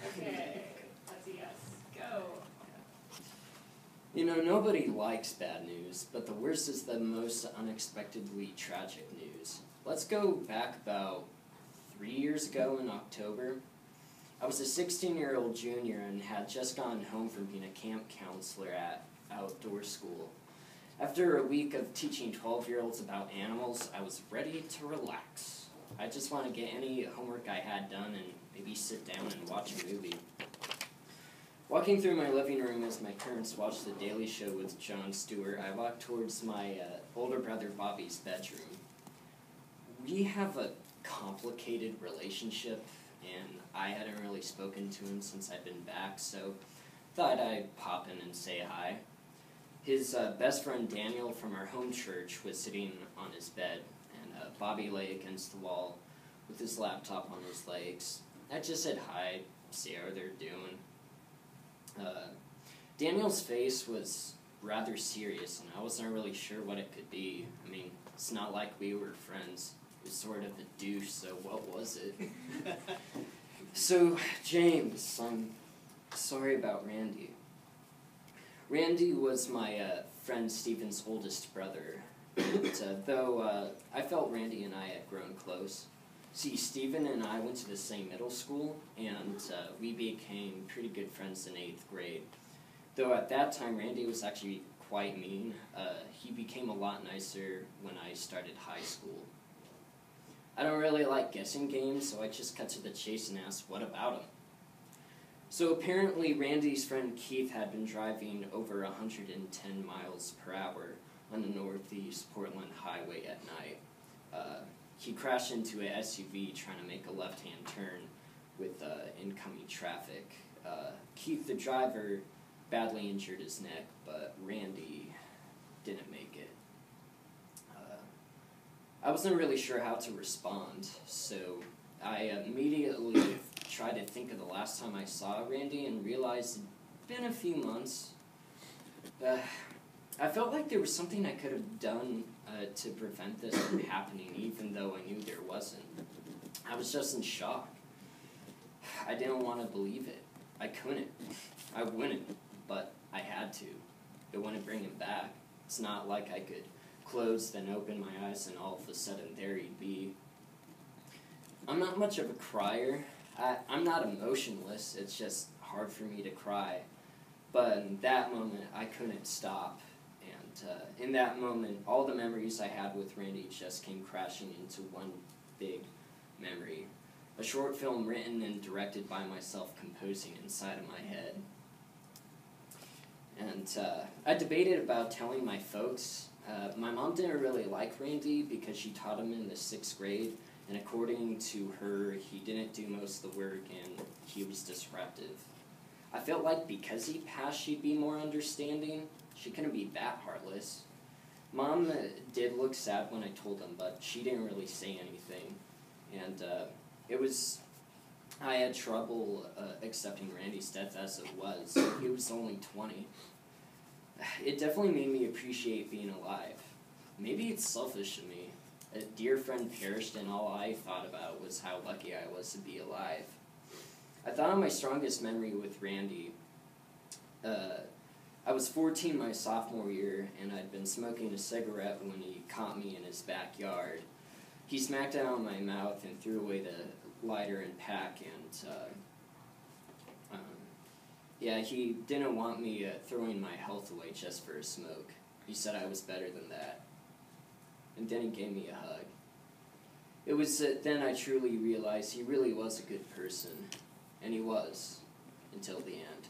Okay, that's a yes. Go. You know, nobody likes bad news, but the worst is the most unexpectedly tragic news. Let's go back about 3 years ago in October. I was a 16-year-old junior and had just gotten home from being a camp counselor at outdoor school. After a week of teaching 12-year-olds about animals, I was ready to relax. I just wanted to get any homework I had done and maybe sit down and watch a movie. Walking through my living room as my parents watched The Daily Show with Jon Stewart, I walked towards my older brother Bobby's bedroom. We have a complicated relationship, and I hadn't really spoken to him since I'd been back, so thought I'd pop in and say hi. His best friend Daniel from our home church was sitting on his bed, and Bobby lay against the wall with his laptop on his legs. I just said hi, see how they're doing. Daniel's face was rather serious, and I wasn't really sure what it could be. I mean, it's not like we were friends. He was sort of a douche, so what was it? So, James, I'm sorry about Randy. Randy was my friend Stephen's oldest brother, and, though I felt Randy and I had grown close. See, Stephen and I went to the same middle school, and we became pretty good friends in 8th grade. Though at that time, Randy was actually quite mean. He became a lot nicer when I started high school. I don't really like guessing games, so I just cut to the chase and asked, what about him? So apparently, Randy's friend Keith had been driving over 110 miles per hour on the Northeast Portland Highway at night. He crashed into an SUV trying to make a left-hand turn with incoming traffic. Keith, the driver, badly injured his neck, but Randy didn't make it. I wasn't really sure how to respond, so I immediately tried to think of the last time I saw Randy and realized it'd been a few months. I felt like there was something I could have done to prevent this from happening, even though I knew there wasn't. I was just in shock. I didn't want to believe it. I couldn't. I wouldn't, but I had to. It wouldn't bring him back. It's not like I could close, then open my eyes, and all of a sudden there he'd be. I'm not much of a crier. I'm not emotionless. It's just hard for me to cry. But in that moment, I couldn't stop. And in that moment, all the memories I had with Randy just came crashing into one big memory. A short film written and directed by myself composing inside of my head. And I debated about telling my folks. My mom didn't really like Randy because she taught him in the 6th grade, and according to her, he didn't do most of the work and he was disruptive. I felt like because he passed, she'd be more understanding. She couldn't be that heartless. Mom did look sad when I told him, but she didn't really say anything. And I had trouble accepting Randy's death as it was. He was only 20. It definitely made me appreciate being alive. Maybe it's selfish of me. A dear friend perished and all I thought about was how lucky I was to be alive. I thought of my strongest memory with Randy. I was 14 my sophomore year, and I'd been smoking a cigarette when he caught me in his backyard. He smacked it on my mouth and threw away the lighter and pack, and he didn't want me throwing my health away just for a smoke. He said I was better than that. And then he gave me a hug. It was then I truly realized he really was a good person. And he was, until the end.